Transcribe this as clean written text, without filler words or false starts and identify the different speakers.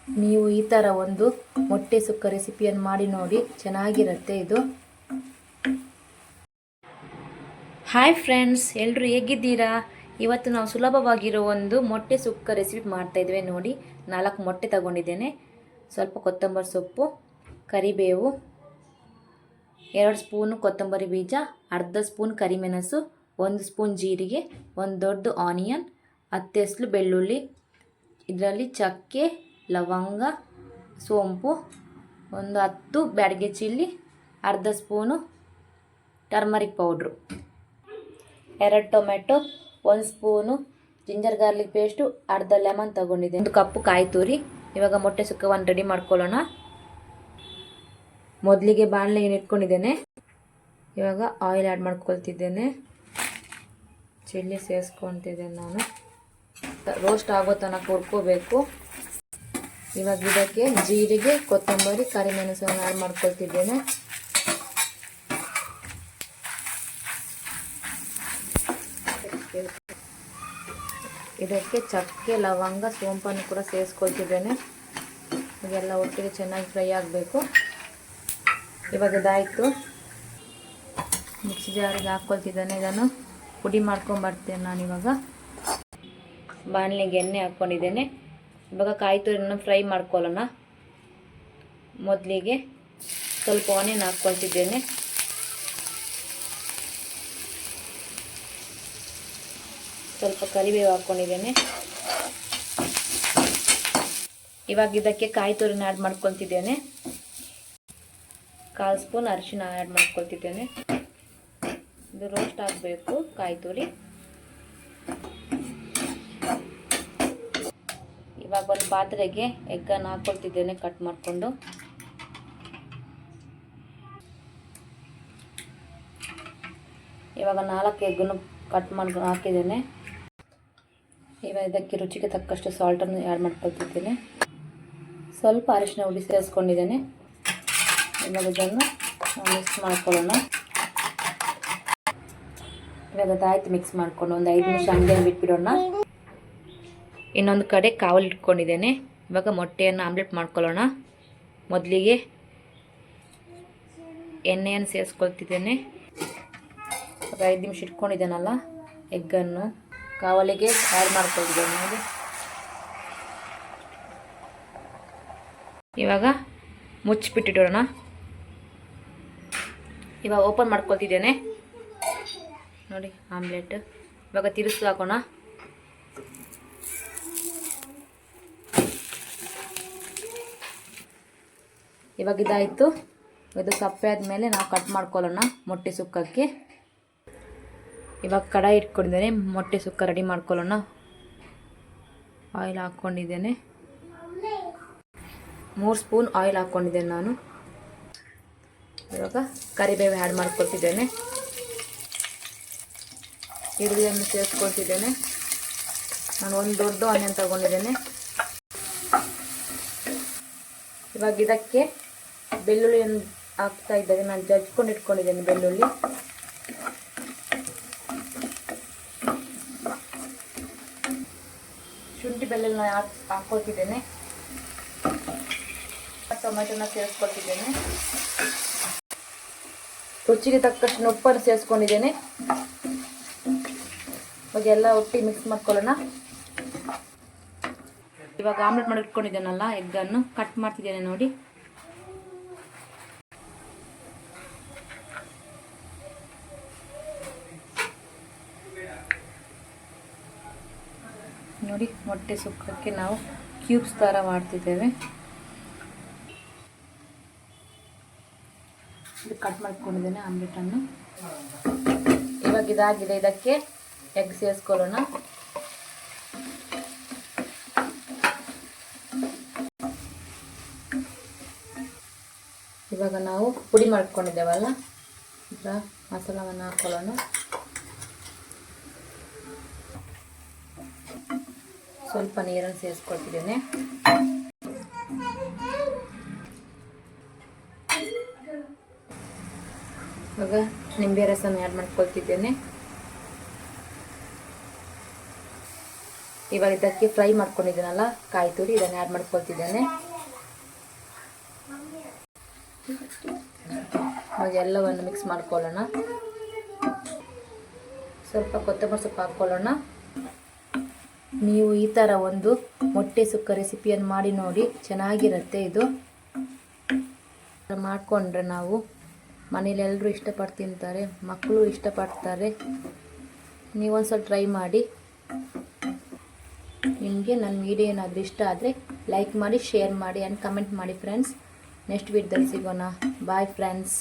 Speaker 1: ನೀವು ಈ ಥರ ಒಂದು ಮೊಟ್ಟೆ ಸುಕ್ಕ ರೆಸಿಪಿಯನ್ನು ಮಾಡಿ ನೋಡಿ, ಚೆನ್ನಾಗಿರುತ್ತೆ ಇದು. ಹಾಯ್ ಫ್ರೆಂಡ್ಸ್, ಎಲ್ಲರೂ ಹೇಗಿದ್ದೀರಾ? ಇವತ್ತು ನಾವು ಸುಲಭವಾಗಿರೋ ಒಂದು ಮೊಟ್ಟೆ ಸುಕ್ಕ ರೆಸಿಪಿ ಮಾಡ್ತಾಯಿದ್ವಿ ನೋಡಿ. 4 ಮೊಟ್ಟೆ ತಗೊಂಡಿದ್ದೇನೆ, ಸ್ವಲ್ಪ ಕೊತ್ತಂಬರಿ ಸೊಪ್ಪು, ಕರಿಬೇವು, 2 ಸ್ಪೂನು ಕೊತ್ತಂಬರಿ ಬೀಜ, ಅರ್ಧ ಸ್ಪೂನ್ ಕರಿಮೆಣಸು, 1 ಸ್ಪೂನ್ ಜೀರಿಗೆ, 1 ದೊಡ್ಡ ಆನಿಯನ್, 10 ಎಸಳು ಬೆಳ್ಳುಳ್ಳಿ, ಇದರಲ್ಲಿ ಚಕ್ಕೆ, ಲವಂಗ, ಸೋಂಪು, ಒಂದು 10 ಬ್ಯಾಡಗೆ ಚಿಲ್ಲಿ, ಅರ್ಧ spoon turmeric powder, 2 tomato, 1 spoon ginger garlic paste, ಅರ್ಧ ಲೆಮನ್ ತಗೊಂಡಿದ್ದೆ, 1 ಕಪ್ಪು ಕಾಯಿ ತುರಿ. ಇವಾಗ ಮೊಟ್ಟೆ ಸುಕ್ಕವನ್ನು ರೆಡಿ ಮಾಡ್ಕೊಳ್ಳೋಣ. ಮೊದಲಿಗೆ ಬಾಣಲೆ ಇಟ್ಕೊಂಡಿದ್ದೇನೆ. ಇವಾಗ ಆಯಿಲ್ ಆ್ಯಡ್ ಮಾಡ್ಕೊಳ್ತಿದ್ದೇನೆ. ಚಿಲ್ಲಿ ಸೇರಿಸ್ಕೊತಿದ್ದೇನೆ ನಾನು. ರೋಸ್ಟ್ ಆಗೋ ತನಕ ಹುರ್ಕೋಬೇಕು. ಇವಾಗ ಇದಕ್ಕೆ ಜೀರಿಗೆ, ಕೊತ್ತಂಬರಿ, ಕರಿಮೆಣಸನ್ನು ಆ್ಯಡ್ ಮಾಡ್ಕೊಳ್ತಿದ್ದೇನೆ. ಇದಕ್ಕೆ ಚಕ್ಕೆ, ಲವಂಗ, ಸೋಂಪನ್ನು ಕೂಡ ಸೇರಿಸ್ಕೊಳ್ತಿದ್ದೇನೆ. ಇದೆಲ್ಲ ಒಟ್ಟಿಗೆ ಚೆನ್ನಾಗಿ ಫ್ರೈ ಆಗಬೇಕು. ಇವಾಗ ಇದಾಯಿತು. ಮಿಕ್ಸಿ ಜಾರಿಗೆ ಹಾಕ್ಕೊಳ್ತಿದ್ದೇನೆ. ಇದನ್ನು ಪುಡಿ ಮಾಡ್ಕೊಂಬರ್ತೇನೆ ನಾನಿವಾಗ. ಬಾಣಲೆಗೆ ಎಣ್ಣೆ ಹಾಕ್ಕೊಂಡಿದ್ದೇನೆ. ಇವಾಗ ಕಾಯಿ ತುರಿಯನ್ನು ಫ್ರೈ ಮಾಡ್ಕೊಳ್ಳೋಣ. ಮೊದಲಿಗೆ ಸ್ವಲ್ಪ ಆನಿಯನ್ ಹಾಕ್ಕೊಳ್ತಿದ್ದೇನೆ. ಸ್ವಲ್ಪ ಕರಿಬೇವು ಹಾಕ್ಕೊಂಡಿದ್ದೇನೆ. ಇವಾಗ ಇದಕ್ಕೆ ಕಾಯಿ ತುರಿನ ಆ್ಯಡ್ ಮಾಡ್ಕೊಳ್ತಿದ್ದೇನೆ. 1/4 ಸ್ಪೂನ್ ಅರಿಶಿನ ಆ್ಯಡ್ ಮಾಡ್ಕೊಳ್ತಿದ್ದೇನೆ. ಇದು ರೋಸ್ಟ್ ಆಗಬೇಕು ಕಾಯಿ ತುರಿ. ಇವಾಗ ಒಂದು ಪಾತ್ರೆಗೆ ಎಗ್ಗನ್ನು ಹಾಕ್ಕೊಳ್ತಿದ್ದೇನೆ ಕಟ್ ಮಾಡಿಕೊಂಡು. ಇವಾಗ 4 ಎಗ್ಗನ್ನು ಕಟ್ ಮಾಡ್ಕೊಂಡು ಹಾಕಿದ್ದೇನೆ. ಇವಾಗ ಇದಕ್ಕೆ ರುಚಿಗೆ ತಕ್ಕಷ್ಟು ಸಾಲ್ಟನ್ನು ಆ್ಯಡ್ ಮಾಡ್ಕೊಳ್ತಿದ್ದೇನೆ. ಸ್ವಲ್ಪ ಅರಿಶಿನ ಹುಡಿ ಸೇರಿಸ್ಕೊಂಡಿದ್ದೇನೆ. ಇವಾಗ ಇದನ್ನು ಮಿಕ್ಸ್ ಮಾಡ್ಕೊಳ್ಳೋಣ. ಇವಾಗ ಅದಾಯ್ತು, ಮಿಕ್ಸ್ ಮಾಡ್ಕೊಂಡು ಒಂದು 5 ನಿಮಿಷ ಹಂಗೆ ಬಿಟ್ಬಿಡೋಣ. ಇನ್ನೊಂದು ಕಡೆ ಕಾವಲು ಇಟ್ಕೊಂಡಿದ್ದೇನೆ. ಇವಾಗ ಮೊಟ್ಟೆಯನ್ನು ಆಮ್ಲೆಟ್ ಮಾಡ್ಕೊಳ್ಳೋಣ. ಮೊದಲಿಗೆ ಎಣ್ಣೆಯನ್ನು ಸೇರಿಸ್ಕೊಳ್ತಿದ್ದೇನೆ. 5 ನಿಮಿಷ ಇಟ್ಕೊಂಡಿದ್ದೇನಲ್ಲ ಎಗ್ಗನ್ನು ಕಾವಲಿಗೆ ಆ್ಯಡ್ ಮಾಡ್ಕೊಳ್ತಿದ್ದೇನೆ ನೋಡಿ. ಇವಾಗ ಮುಚ್ಚಿಬಿಟ್ಟಿಡೋಣ. ಇವಾಗ ಓಪನ್ ಮಾಡ್ಕೊಳ್ತಿದ್ದೇನೆ ನೋಡಿ ಆಮ್ಲೆಟ್. ಇವಾಗ ತಿರುಗಿಸಿ ಹಾಕೋಣ. ಇವಾಗ ಇದಾಯಿತು. ಇದು ಸಪ್ಪೆ ಆದಮೇಲೆ ನಾವು ಕಟ್ ಮಾಡ್ಕೊಳ್ಳೋಣ ಮೊಟ್ಟೆ ಸುಕ್ಕಕ್ಕೆ. ಇವಾಗ ಕಡಾಯಿ ಇಟ್ಕೊಂಡಿದ್ದೇನೆ. ಮೊಟ್ಟೆ ಸುಕ್ಕ ರೆಡಿ ಮಾಡ್ಕೊಳ್ಳೋಣ. ಆಯಿಲ್ ಹಾಕ್ಕೊಂಡಿದ್ದೇನೆ. 3 ಸ್ಪೂನ್ ಆಯಿಲ್ ಹಾಕ್ಕೊಂಡಿದ್ದೇನೆ ನಾನು. ಇವಾಗ ಕರಿಬೇವು ಆ್ಯಡ್ ಮಾಡ್ಕೊಳ್ತಿದ್ದೇನೆ. ಈರುಳ್ಳಿಯನ್ನು ಸೇರಿಸ್ಕೊಳ್ತಿದ್ದೇನೆ. ನಾನು 1 ದೊಡ್ಡ ಆನಿಯನ್ ತಗೊಂಡಿದ್ದೇನೆ. ಇವಾಗ ಇದಕ್ಕೆ ಬೆಳ್ಳುಳ್ಳಿಯನ್ನು ಹಾಕ್ತಾ ಇದ್ದೇನೆ. ನಾನು ಜಜ್ಕೊಂಡು ಇಟ್ಕೊಂಡಿದ್ದೇನೆ ಬೆಳ್ಳುಳ್ಳಿ. ಶುಂಠಿ ಬೆಳ್ಳುಳ್ಳಿ ಹಾಕ್ಕೊಳ್ತಿದ್ದೇನೆ. ಟೊಮೆಟೊನ ಸೇರಿಸ್ಕೊಳ್ತಿದ್ದೇನೆ. ರುಚಿಗೆ ತಕ್ಕಷ್ಟು ಉಪ್ಪನ್ನು ಸೇರಿಸ್ಕೊಂಡಿದ್ದೇನೆ. ಇವಾಗ ಎಲ್ಲ ಒಟ್ಟಿಗೆ ಮಿಕ್ಸ್ ಮಾಡ್ಕೊಳ್ಳೋಣ. ಇವಾಗ ಆಮ್ಲೆಟ್ ಮಾಡಿ ಇಟ್ಕೊಂಡಿದ್ದೇನಲ್ಲ ಎಗ್ಗನ್ನು ಕಟ್ ಮಾಡ್ತಿದ್ದೇನೆ ನೋಡಿ. ನೋಡಿ ಮೊಟ್ಟೆ ಸುಕ್ಕಕ್ಕೆ ನಾವು ಕ್ಯೂಬ್ಸ್ ಥರ ಮಾಡ್ತಿದ್ದೇವೆ. ಇದು ಕಟ್ ಮಾಡ್ಕೊಂಡಿದ್ದೇನೆ ಆಮ್ಲೆಟನ್ನು. ಇವಾಗ ಇದಾಗಿದೆ. ಇದಕ್ಕೆ ಎಗ್ ಸೇರಿಸ್ಕೊಳ್ಳೋಣ. ಇವಾಗ ನಾವು ಪುಡಿ ಮಾಡ್ಕೊಂಡಿದ್ದೇವಲ್ಲ ಈಗ ಮಸಾಲವನ್ನು ಹಾಕೊಳ್ಳೋಣ. ಸ್ವಲ್ಪ ನೀರನ್ನು ಸೇರಿಸ್ಕೊಳ್ತಿದ್ದೇನೆ. ಇವಾಗ ನಿಂಬೆ ರಸನ ಆ್ಯಡ್ ಮಾಡ್ಕೊಳ್ತಿದ್ದೇನೆ. ಇವಾಗ ಇದಕ್ಕೆ ಫ್ರೈ ಮಾಡ್ಕೊಂಡಿದ್ದೀನಲ್ಲ ಕಾಯಿ ತುರಿ, ಇದನ್ನು ಆ್ಯಡ್ ಮಾಡ್ಕೊಳ್ತಿದ್ದೇನೆ. ಎಲ್ಲವನ್ನು ಮಿಕ್ಸ್ ಮಾಡ್ಕೊಳ್ಳೋಣ. ಸ್ವಲ್ಪ ಕೊತ್ತಂಬರಿ ಸೊಪ್ಪು ಹಾಕ್ಕೊಳ್ಳೋಣ. ನೀವು ಈ ಥರ ಒಂದು ಮೊಟ್ಟೆ ಸುಕ್ಕ ರೆಸಿಪಿಯನ್ನು ಮಾಡಿ ನೋಡಿ, ಚೆನ್ನಾಗಿರುತ್ತೆ. ಇದು ಮಾಡಿಕೊಂಡ್ರೆ ನಾವು ಮನೇಲಿ ಎಲ್ಲರೂ ಇಷ್ಟಪಟ್ಟು ತಿಂತಾರೆ, ಮಕ್ಕಳು ಇಷ್ಟಪಡ್ತಾರೆ. ನೀವೊಂದು ಸ್ವಲ್ಪ ಟ್ರೈ ಮಾಡಿ. ನಿಮಗೆ ನನ್ನ ವಿಡಿಯೋ ಏನಾದರೂ ಇಷ್ಟ ಆದರೆ ಲೈಕ್ ಮಾಡಿ, ಶೇರ್ ಮಾಡಿ ಆ್ಯಂಡ್ ಕಮೆಂಟ್ ಮಾಡಿ ಫ್ರೆಂಡ್ಸ್. ನೆಕ್ಸ್ಟ್ ವಿಡಿಯೋದಲ್ಲಿ ಸಿಗೋಣ. Bye friends.